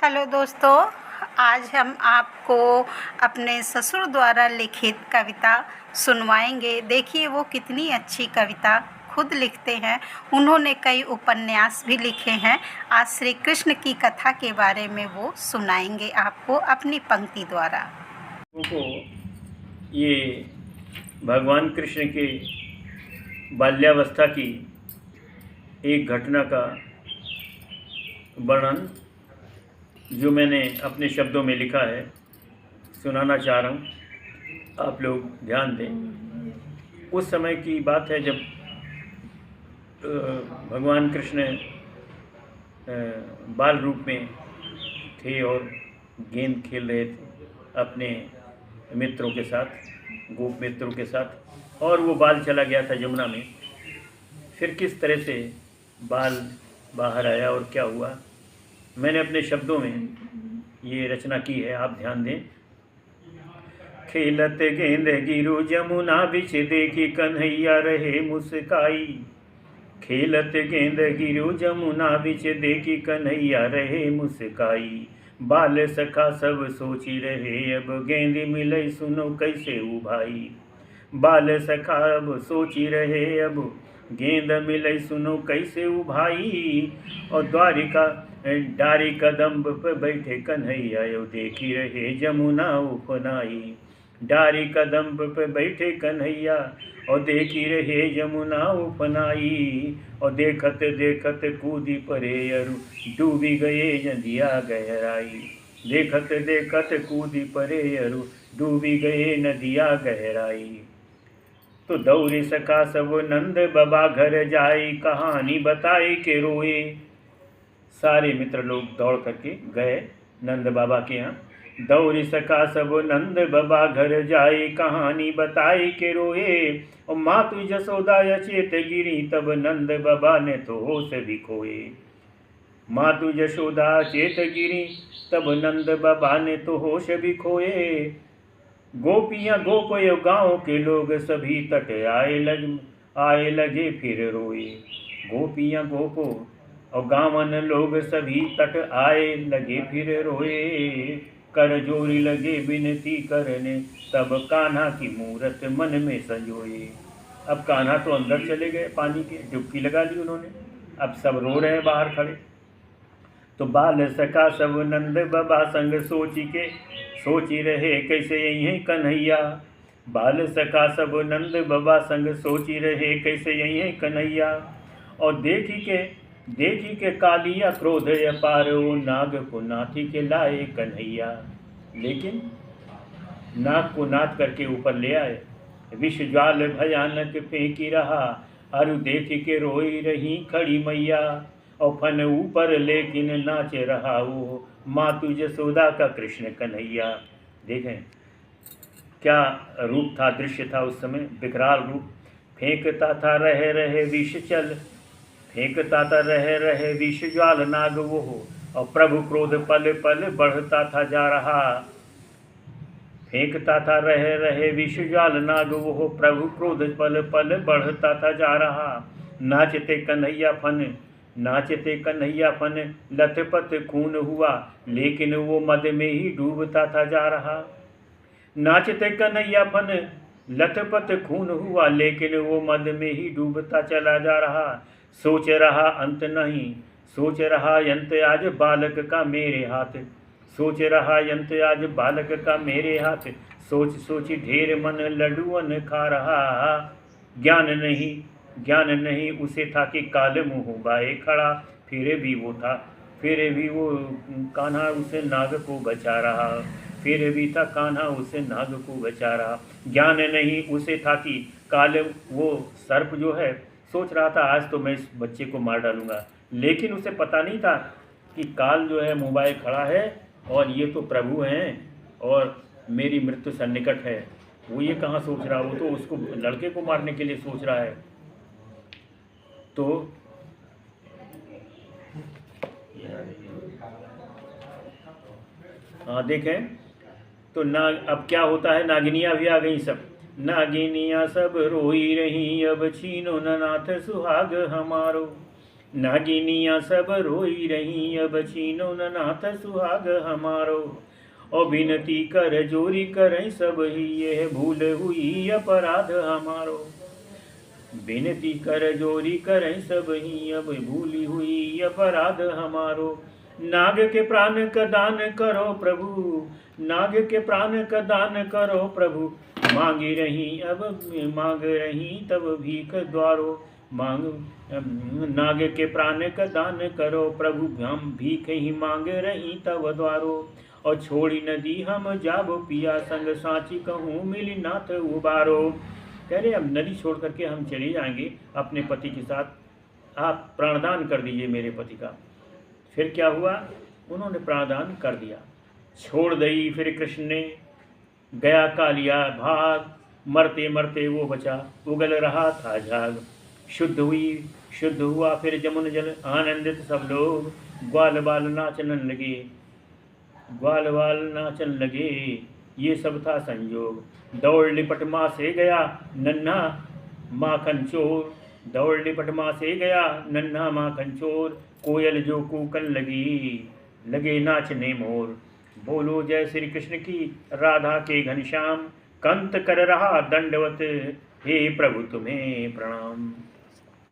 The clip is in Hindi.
हेलो दोस्तों, आज हम आपको अपने ससुर द्वारा लिखित कविता सुनवाएंगे। देखिए वो कितनी अच्छी कविता खुद लिखते हैं। उन्होंने कई उपन्यास भी लिखे हैं। आज श्री कृष्ण की कथा के बारे में वो सुनाएंगे आपको अपनी पंक्ति द्वारा। को ये भगवान कृष्ण के बाल्यावस्था की एक घटना का वर्णन जो मैंने अपने शब्दों में लिखा है सुनाना चाह रहा हूँ। आप लोग ध्यान दें। उस समय की बात है जब भगवान कृष्ण बाल रूप में थे और गेंद खेल रहे थे अपने मित्रों के साथ, गोप मित्रों के साथ, और वो बाल चला गया था यमुना में। फिर किस तरह से बाल बाहर आया और क्या हुआ, मैंने अपने शब्दों में ये रचना की है, आप ध्यान दें। खेलत गेंद गिरो जमुना बिछ देखी कन्हैया रहे मुस्काई। खेलत गेंद गिरो जमुना बिछ देखी कन्हैया रहे मुस्काई। बाल सखा सब सोची रहे अब गेंद मिले सुनो कैसे उभाई। बाल सखा अब सोची रहे अब गेंद मिले सुनो कैसे उभाई। और द्वारिका डारी कदम्ब पे बैठे कन्हैया यो देखी रहे जमुना उपनाई। डारी कदम्ब पे बैठे कन्हैया और देखी रहे जमुना उपनाई। और देखत देखत कूदी परे अरु डूबी गए नदिया गहराई। देखत देखत कूदी परे अरु डूबी गए नदिया गहराई। तो दौड़े सखा सब नंद बाबा घर जाई कहानी बताई के रोए। सारे मित्र लोग दौड़ करके गए नंद बाबा के यहाँ। दौड़ सका सब नंद बाबा घर जाए कहानी बताई के रोए। और मातु जसोदा अचेत गिरी तब नंद बाबा ने तो होश भी खोए। मातु जशोदा चेत गिरी तब नंद बाबा ने तो होश भी खोए। गोपियाँ गोपयो गाँव के लोग सभी तट आए लगे फिर रोए। गोपियाँ गोपो और गाँवन लोग सभी तट आए लगे फिर रोए। कर जोरी लगे विनती करने तब कान्हा की मूरत मन में संजोए। अब कान्हा तो अंदर चले गए, पानी के डुबकी लगा ली उन्होंने। अब सब रो रहे हैं बाहर खड़े। तो बाल सका सब नंद बाबा संग सोची रहे कैसे यही कन्हैया। बाल सका सब नंद बाबा संग सोची रहे कैसे यही कन्हैया। और देखी के कालिया क्रोध अपार ओ नाग को नाथी के लाए कन्हैया। लेकिन नाग को नाथ करके ऊपर ले आए। विष ज्वाल भयानक फेंकी रहा अरु देखी के रोई रही खड़ी मैया। और फन ऊपर लेकिन नाचे रहा वो मातु जसोदा का कृष्ण कन्हैया। देखें क्या रूप था, दृश्य था उस समय, विकराल रूप। फेंकता था रहे रहे विष चल, फेंकता था रहे रहे विष ज्वाल नाग वो हो। और प्रभु क्रोध पल पल बढ़ता था जा रहा। फेंकता था रहे रहे विष ज्वाल नाग वो हो। प्रभु क्रोध पल पल बढ़ता था जा रहा। नाचते कन्हैया फन लथपथ खून हुआ लेकिन वो मद में ही डूबता था जा रहा। नाचते कन्हैया फन लथपथ खून हुआ लेकिन वो मद में ही डूबता चला जा रहा। सोच रहा अंत नहीं, सोच रहा अंत आज बालक का मेरे हाथ। सोच रहा अंत आज बालक का मेरे हाथ। सोच ढेर मन लड्डुअन खा रहा। ज्ञान नहीं उसे था कि काल मुँह बाए खड़ा। फिर भी वो कान्हा उसे नाग को बचा रहा। फिर भी था कान्हा उसे नाग को बचा रहा। ज्ञान नहीं उसे था कि काल, वो सर्प जो है सोच रहा था आज तो मैं इस बच्चे को मार डालूंगा, लेकिन उसे पता नहीं था कि काल जो है मुँह खड़ा है और ये तो प्रभु हैं और मेरी मृत्यु सन्निकट है। वो ये कहाँ सोच रहा, वो तो उसको लड़के को मारने के लिए सोच रहा है। तो हाँ देखें तो अब क्या होता है, नागिनियाँ भी आ गई सब। नागिनियाँ सब रोई रही अब छीनो न नाथ सुहाग हमारो। नागिनिया सब रोई रही, अब छीनो न नाथ सुहाग हमारो। और विनती कर जोरी करें सब ही, यह भूल हुई अपराध हमारो। विनती कर जोरी करें सब ही, अब भूली हुई अपराध हमारो। नाग के प्राण का दान करो प्रभु, नाग के प्राण का दान करो प्रभु। मांगी रही अब मांग रही तब भीख द्वारो। मांग नाग के प्राण का दान करो प्रभु, हम भीख ही मांग रही तब द्वारो। और छोड़ी नदी हम जाबो पिया, संग साची कहूँ मिली नाथ उबारो। कह रहे अब नदी छोड़ करके हम चले जाएंगे अपने पति के साथ, आप प्राणदान कर दीजिए मेरे पति का। फिर क्या हुआ, उन्होंने प्राणदान कर दिया। छोड़ दई फिर कृष्ण ने, गया कालिया भाग, मरते मरते वो बचा, उगल रहा था झाग। शुद्ध हुआ फिर जमुन जल, आनंदित सब लोग, ग्वाल बाल नाचन लगे, ग्वाल बाल नाचन लगे। ये सब था संयोग। दौड़ लिपट माँ से गया नन्हा माखन चोर, दौड़ लिपट माँ से गया नन्हा माखन चोर। कोयल जो कूकन लगी, लगे नाचने मोर। बोलो जय श्री कृष्ण की, राधा के घनश्याम। कंत कर रहा दंडवत, हे प्रभु तुम्हें प्रणाम।